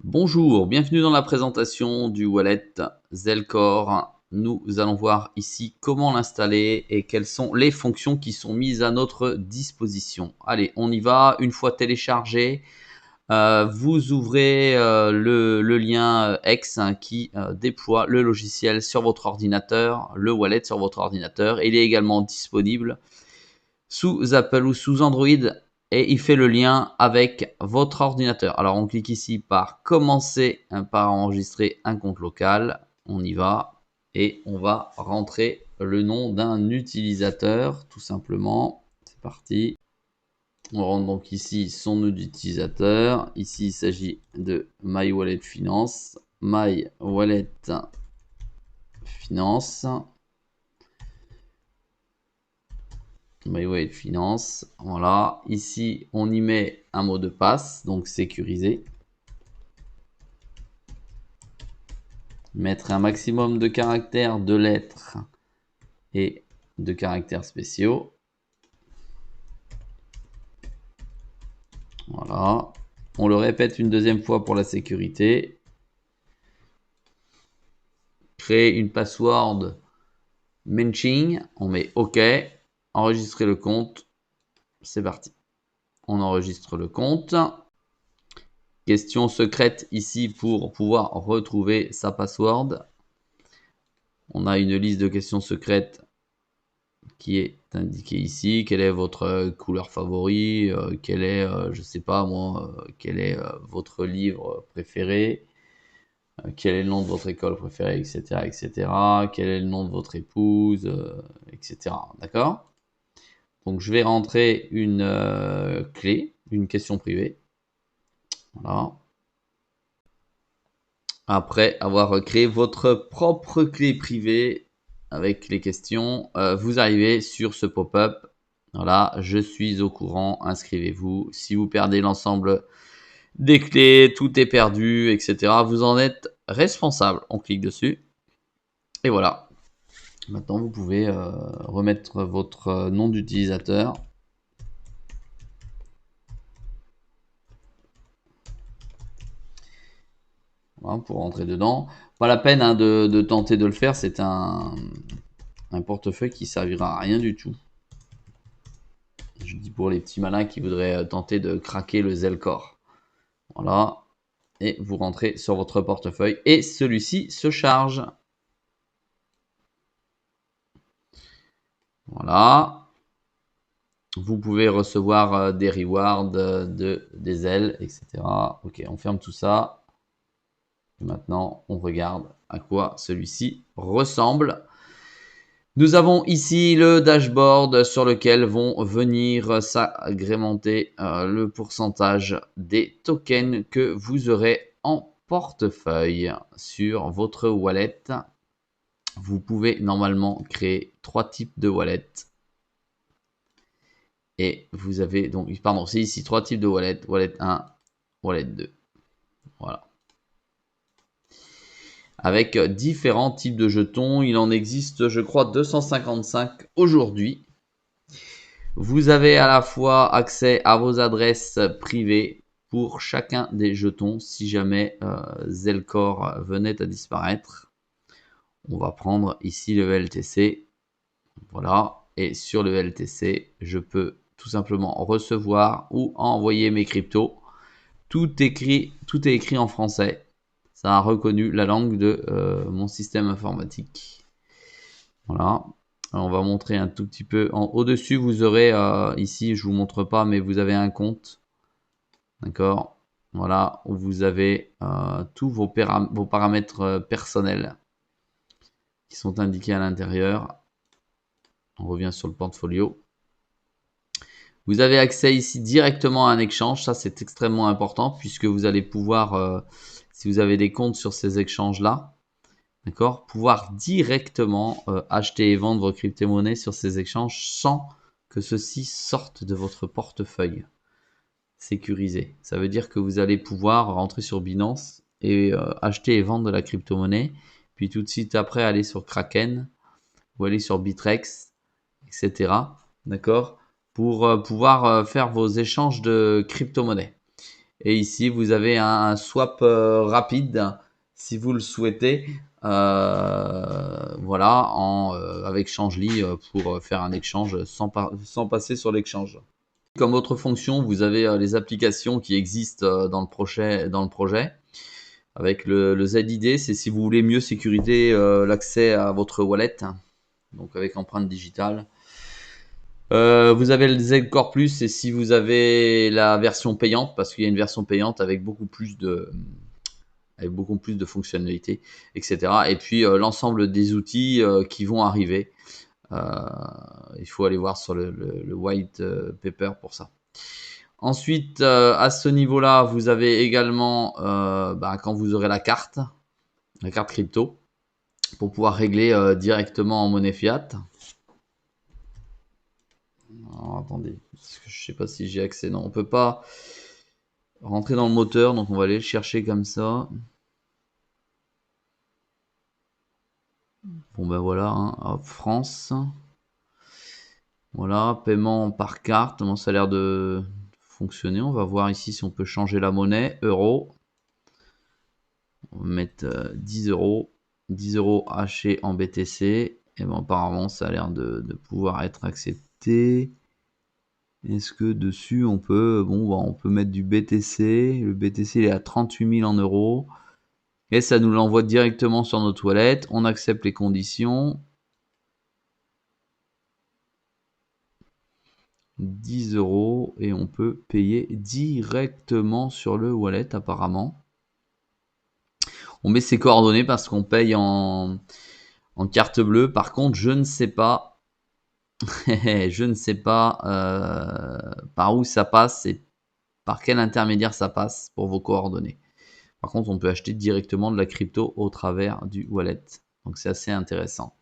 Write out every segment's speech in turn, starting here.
Bonjour, bienvenue dans la présentation du wallet Zelcore. Nous allons voir ici comment l'installer et quelles sont les fonctions qui sont mises à notre disposition. Allez, on y va. Une fois téléchargé, vous ouvrez le lien X qui déploie le logiciel sur votre ordinateur, le wallet sur votre ordinateur. Il est également disponible sous Apple ou sous Android et il fait le lien avec votre ordinateur. Alors on clique ici par commencer par enregistrer un compte local. On y va et on va rentrer le nom d'un utilisateur tout simplement. C'est parti. On rentre donc ici son nom d'utilisateur. Ici il s'agit de My Wallet Finance. My Wallet Finance. My Wallet Finance. Voilà. Ici, on y met un mot de passe, donc sécurisé. Mettre un maximum de caractères, de lettres et de caractères spéciaux. Voilà. On le répète une deuxième fois pour la sécurité. Créer une password matching. On met OK. Enregistrer le compte. C'est parti. On enregistre le compte. Question secrète ici pour pouvoir retrouver sa password. On a une liste de questions secrètes qui est indiquée ici. Quelle est votre couleur favorite? Quel est, je sais pas moi, quel est votre livre préféré? Quel est le nom de votre école préférée, etc., etc. Quel est le nom de votre épouse, etc. D'accord? Donc je vais rentrer une clé, une question privée. Voilà. Après avoir créé votre propre clé privée avec les questions, vous arrivez sur ce pop-up. Voilà, je suis au courant, inscrivez-vous. Si vous perdez l'ensemble des clés, tout est perdu, etc. Vous en êtes responsable. On clique dessus. Et voilà. Maintenant, vous pouvez remettre votre nom d'utilisateur. Voilà, pour rentrer dedans. Pas la peine hein, de tenter de le faire. C'est un portefeuille qui servira à rien du tout. Je dis pour les petits malins qui voudraient tenter de craquer le Zelcore. Voilà. Et vous rentrez sur votre portefeuille et celui-ci se charge. Voilà. Vous pouvez recevoir des rewards, des ailes, etc. Ok, on ferme tout ça. Et maintenant, on regarde à quoi celui-ci ressemble. Nous avons ici le dashboard sur lequel vont venir s'agrémenter le pourcentage des tokens que vous aurez en portefeuille sur votre wallet. Vous pouvez normalement créer 3 types de wallets. Et vous avez donc, pardon, c'est ici 3 types de wallets. Wallet 1, wallet 2. Voilà. Avec différents types de jetons. Il en existe, je crois, 255 aujourd'hui. Vous avez à la fois accès à vos adresses privées pour chacun des jetons si jamais Zelcore venait à disparaître. On va prendre ici le VLTC. Voilà. Et sur le VLTC, je peux tout simplement recevoir ou envoyer mes cryptos. Tout est écrit en français. Ça a reconnu la langue de mon système informatique. Voilà. Alors, on va montrer un tout petit peu. Au-dessus, vous aurez ici, je vous montre pas, mais vous avez un compte. D'accord. Voilà, où vous avez tous vos paramètres personnels qui sont indiqués à l'intérieur. On revient sur le portfolio. Vous avez accès ici directement à un échange. Ça, c'est extrêmement important puisque vous allez pouvoir, si vous avez des comptes sur ces échanges-là, d'accord, pouvoir directement acheter et vendre vos crypto-monnaies sur ces échanges sans que ceci sorte de votre portefeuille sécurisé. Ça veut dire que vous allez pouvoir rentrer sur Binance et acheter et vendre de la crypto-monnaie, puis tout de suite après aller sur Kraken ou aller sur Bitrex, etc. D'accord, pour pouvoir faire vos échanges de crypto-monnaie. Et ici, vous avez un swap rapide, si vous le souhaitez. Voilà, avec Changely pour faire un échange sans passer sur l'échange. Comme autre fonction, vous avez les applications qui existent dans le projet. Avec le ZID, c'est si vous voulez mieux sécuriser l'accès à votre wallet, donc avec empreinte digitale. Vous avez le Z-Core Plus, et si vous avez la version payante, parce qu'il y a une version payante avec beaucoup plus de fonctionnalités, etc. Et puis l'ensemble des outils qui vont arriver. Il faut aller voir sur le white paper pour ça. Ensuite, à ce niveau-là, vous avez également, quand vous aurez la carte crypto, pour pouvoir régler directement en monnaie fiat. Alors, attendez, je sais pas si j'ai accès. Non, on peut pas rentrer dans le moteur, donc on va aller le chercher comme ça. Bon ben voilà, hein, hop, France. Voilà, paiement par carte, comment ça a l'air de fonctionner. On va voir ici si on peut changer la monnaie, euro. On va mettre 10 euros. 10 euros hachés en BTC. Et ben apparemment ça a l'air de pouvoir être accepté. Est-ce que dessus on peut... Bon, on peut mettre du BTC. Le BTC il est à 38 000 en euros. Et ça nous l'envoie directement sur nos toilettes. On accepte les conditions. 10 euros et on peut payer directement sur le wallet apparemment. On met ses coordonnées parce qu'on paye en carte bleue. Par contre, je ne sais pas, je ne sais pas par où ça passe et par quel intermédiaire ça passe pour vos coordonnées. Par contre, on peut acheter directement de la crypto au travers du wallet. Donc c'est assez intéressant.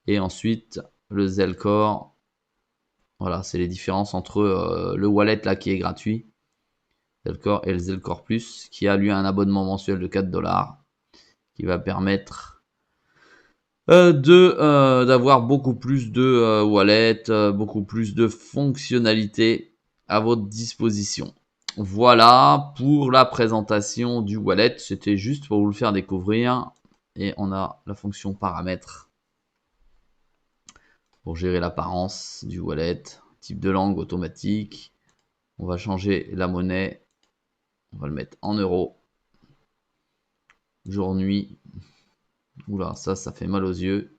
Et ensuite, le Zelcore. Voilà, c'est les différences entre le wallet là qui est gratuit, Zelcore, et le Zelcore Plus, qui a lui un abonnement mensuel de 4 $, qui va permettre d'avoir beaucoup plus de wallets, beaucoup plus de fonctionnalités à votre disposition. Voilà pour la présentation du wallet. C'était juste pour vous le faire découvrir. Et on a la fonction paramètres pour gérer l'apparence du wallet, type de langue automatique. On va changer la monnaie. On va le mettre en euros. Jour, nuit. Oula, ça fait mal aux yeux.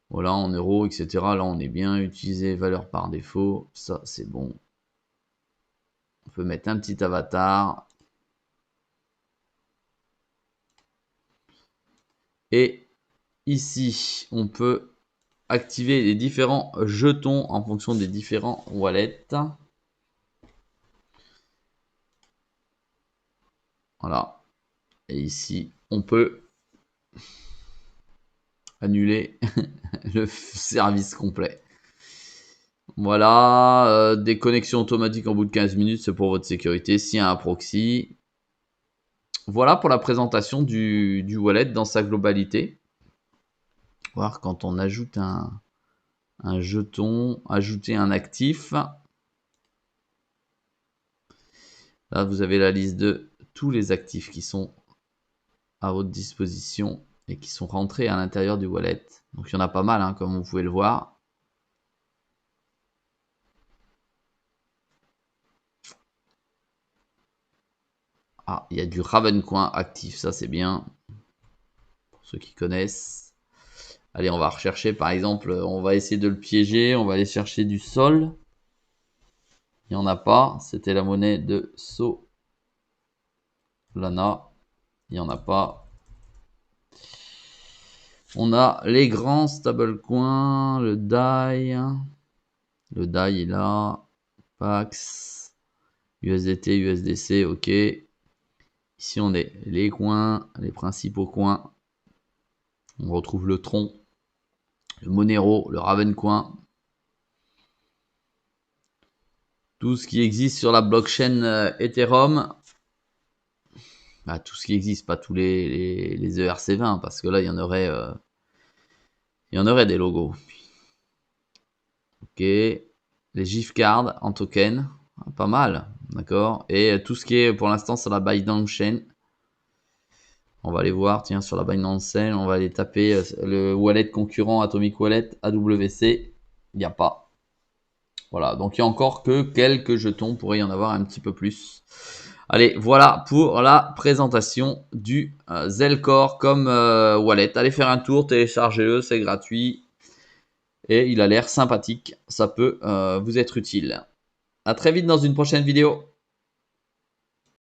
Voilà, en euros, etc. Là, on est bien. Utiliser valeur par défaut. Ça, c'est bon. On peut mettre un petit avatar. Et ici, on peut activer les différents jetons en fonction des différents wallets. Voilà. Et ici, on peut annuler le service complet. Voilà, des connexions automatiques en bout de 15 minutes, c'est pour votre sécurité. S'il y a un proxy. Voilà pour la présentation du wallet dans sa globalité. Voir quand on ajoute un jeton, ajouter un actif. Là, vous avez la liste de tous les actifs qui sont à votre disposition et qui sont rentrés à l'intérieur du wallet. Donc il y en a pas mal, hein, comme vous pouvez le voir. Ah, il y a du Ravencoin actif, ça c'est bien. Pour ceux qui connaissent. Allez, on va rechercher, par exemple, on va essayer de le piéger. On va aller chercher du sol. Il n'y en a pas. C'était la monnaie de Solana. Il n'y en a pas. On a les grands stablecoins, le DAI. Le DAI est là. Pax. USDT, USDC, ok. Ici, on est les coins, les principaux coins. On retrouve le Tron, le Monero, le Ravencoin. Tout ce qui existe sur la blockchain Ethereum. Bah, tout ce qui existe, pas tous les ERC20, parce que là, il y en aurait des logos. Ok. Les GIF cards en token. Pas mal. D'accord. Et tout ce qui est pour l'instant sur la Binance Chain. On va aller voir, tiens, sur la Binance Chain, on va aller taper le wallet concurrent Atomic Wallet, AWC. Il n'y a pas. Voilà, donc il n'y a encore que quelques jetons, pourrait y en avoir un petit peu plus. Allez, voilà pour la présentation du Zelcore comme wallet. Allez faire un tour, téléchargez-le, c'est gratuit. Et il a l'air sympathique, ça peut vous être utile. À très vite dans une prochaine vidéo.